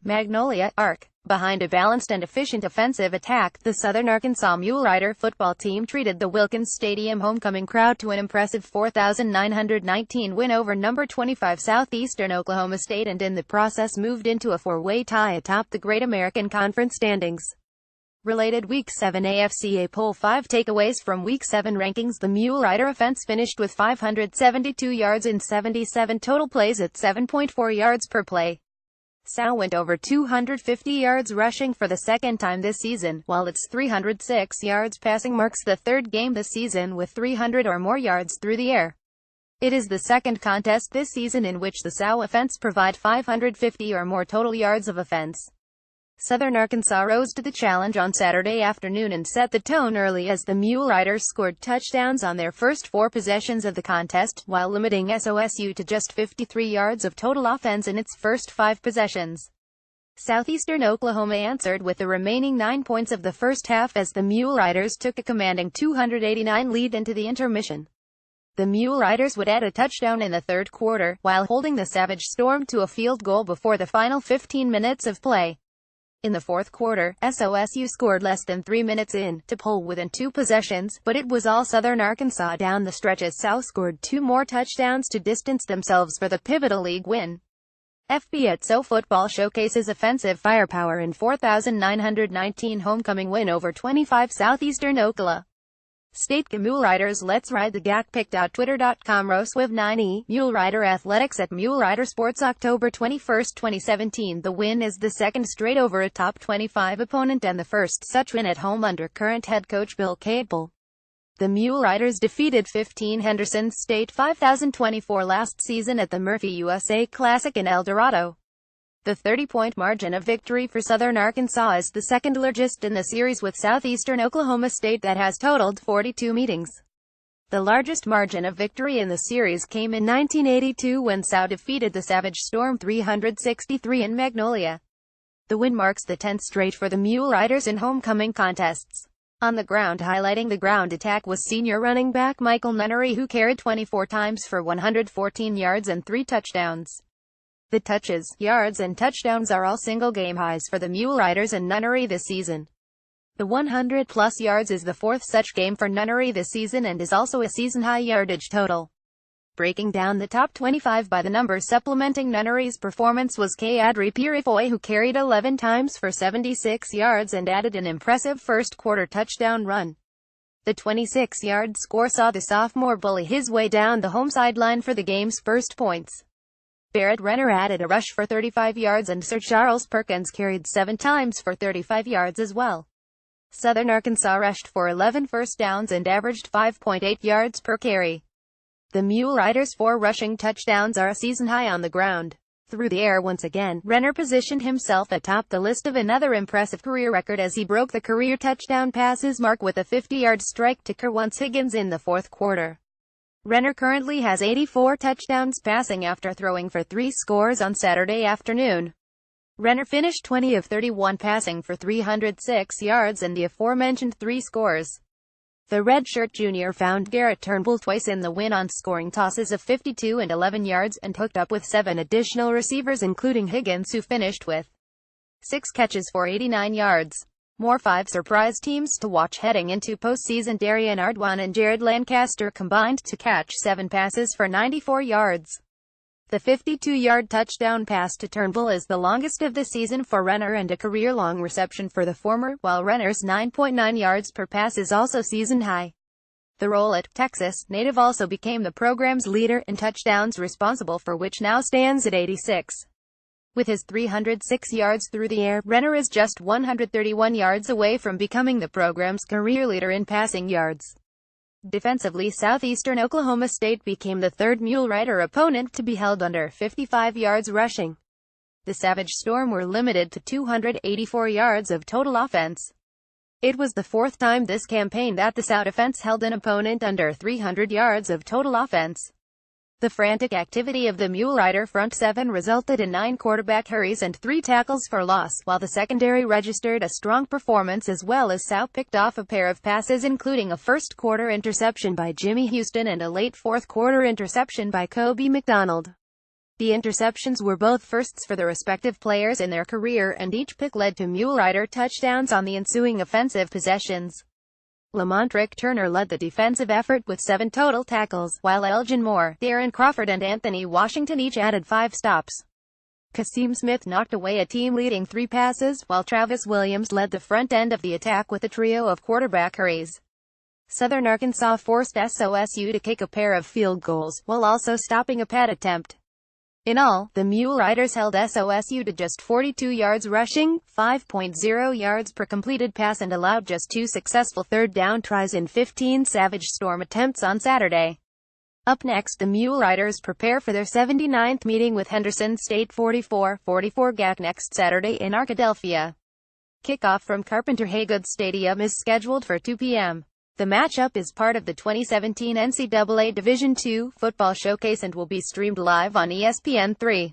Magnolia, Ark. Behind a balanced and efficient offensive attack, the Southern Arkansas Mulerider football team treated the Wilkins Stadium homecoming crowd to an impressive 4,919 win over number 25 Southeastern Oklahoma State, and in the process moved into a four-way tie atop the Great American Conference standings. Related Week 7 AFCA Poll 5 takeaways from Week 7 rankings. The Mulerider offense finished with 572 yards in 77 total plays at 7.4 yards per play. Sou went over 250 yards rushing for the second time this season, while its 306 yards passing marks the third game this season with 300 or more yards through the air. It is the second contest this season in which the Sou offense provide 550 or more total yards of offense. Southern Arkansas rose to the challenge on Saturday afternoon and set the tone early as the Muleriders scored touchdowns on their first 4 possessions of the contest, while limiting SOSU to just 53 yards of total offense in its first 5 possessions. Southeastern Oklahoma answered with the remaining 9 points of the first half as the Muleriders took a commanding 289 lead into the intermission. The Muleriders would add a touchdown in the third quarter, while holding the Savage Storm to a field goal before the final 15 minutes of play. In the fourth quarter, SOSU scored less than 3 minutes in, to pull within 2 possessions, but it was all Southern Arkansas down the stretch as Sou scored 2 more touchdowns to distance themselves for the pivotal league win. FBSO football showcases offensive firepower in 4,919 homecoming win over 25 Southeastern Oklahoma State. Muleriders Let's Ride the GAC. Pick.twitter.com Roswiv9e, Mulerider Athletics at Mulerider Sports. October 21, 2017. The win is the second straight over a top 25 opponent and the first such win at home under current head coach Bill Cable. The Muleriders defeated 15 Henderson State 5024 last season at the Murphy USA Classic in El Dorado. The 30-point margin of victory for Southern Arkansas is the second largest in the series, with Southeastern Oklahoma State that has totaled 42 meetings. The largest margin of victory in the series came in 1982 when Sou defeated the Savage Storm 363 in Magnolia. The win marks the 10th straight for the Muleriders in homecoming contests. On the ground, highlighting the ground attack, was senior running back Michael Nunnery, who carried 24 times for 114 yards and 3 touchdowns. The touches, yards and touchdowns are all single-game highs for the Muleriders and Nunnery this season. The 100-plus yards is the 4th such game for Nunnery this season and is also a season-high yardage total. Breaking down the top 25 by the numbers supplementing Nunnery's performance was Kadri Purifoy, who carried 11 times for 76 yards and added an impressive first-quarter touchdown run. The 26-yard score saw the sophomore bully his way down the home sideline for the game's first points. Barrett Renner added a rush for 35 yards and Sir Charles Perkins carried 7 times for 35 yards as well. Southern Arkansas rushed for 11 first downs and averaged 5.8 yards per carry. The Muleriders' 4 rushing touchdowns are a season high on the ground. Through the air once again, Renner positioned himself atop the list of another impressive career record as he broke the career touchdown passes mark with a 50-yard strike to Kerwonce Higgins in the fourth quarter. Renner currently has 84 touchdowns passing after throwing for 3 scores on Saturday afternoon. Renner finished 20 of 31 passing for 306 yards and the aforementioned 3 scores. The redshirt junior found Garrett Turnbull twice in the win on scoring tosses of 52 and 11 yards and hooked up with 7 additional receivers, including Higgins, who finished with 6 catches for 89 yards. More 5 surprise teams to watch heading into postseason. Darian Ardwan and Jared Lancaster combined to catch 7 passes for 94 yards. The 52-yard touchdown pass to Turnbull is the longest of the season for Renner and a career-long reception for the former, while Renner's 9.9 yards per pass is also season high. The Rolette, Texas native also became the program's leader in touchdowns, responsible for which now stands at 86. With his 306 yards through the air, Renner is just 131 yards away from becoming the program's career leader in passing yards. Defensively, Southeastern Oklahoma State became the 3rd Mulerider opponent to be held under 55 yards rushing. The Savage Storm were limited to 284 yards of total offense. It was the 4th time this campaign that the Sou defense held an opponent under 300 yards of total offense. The frantic activity of the Mulerider front 7 resulted in 9 quarterback hurries and 3 tackles for loss, while the secondary registered a strong performance as well as Sou picked off a pair of passes, including a first-quarter interception by Jimmy Houston and a late fourth-quarter interception by Kobe McDonald. The interceptions were both firsts for the respective players in their career, and each pick led to Mulerider touchdowns on the ensuing offensive possessions. Lamontrick Turner led the defensive effort with 7 total tackles, while Elgin Moore, Darren Crawford and Anthony Washington each added 5 stops. Kasim Smith knocked away a team-leading 3 passes, while Travis Williams led the front end of the attack with a trio of quarterback hurries. Southern Arkansas forced SOSU to kick a pair of field goals, while also stopping a PAT attempt. In all, the Muleriders held SOSU to just 42 yards rushing, 5.0 yards per completed pass, and allowed just 2 successful third-down tries in 15 Savage Storm attempts on Saturday. Up next, the Muleriders prepare for their 79th meeting with Henderson State 44-44 GAC next Saturday in Arkadelphia. Kickoff from Carpenter Haygood Stadium is scheduled for 2 p.m. The matchup is part of the 2017 NCAA Division II Football Showcase and will be streamed live on ESPN3.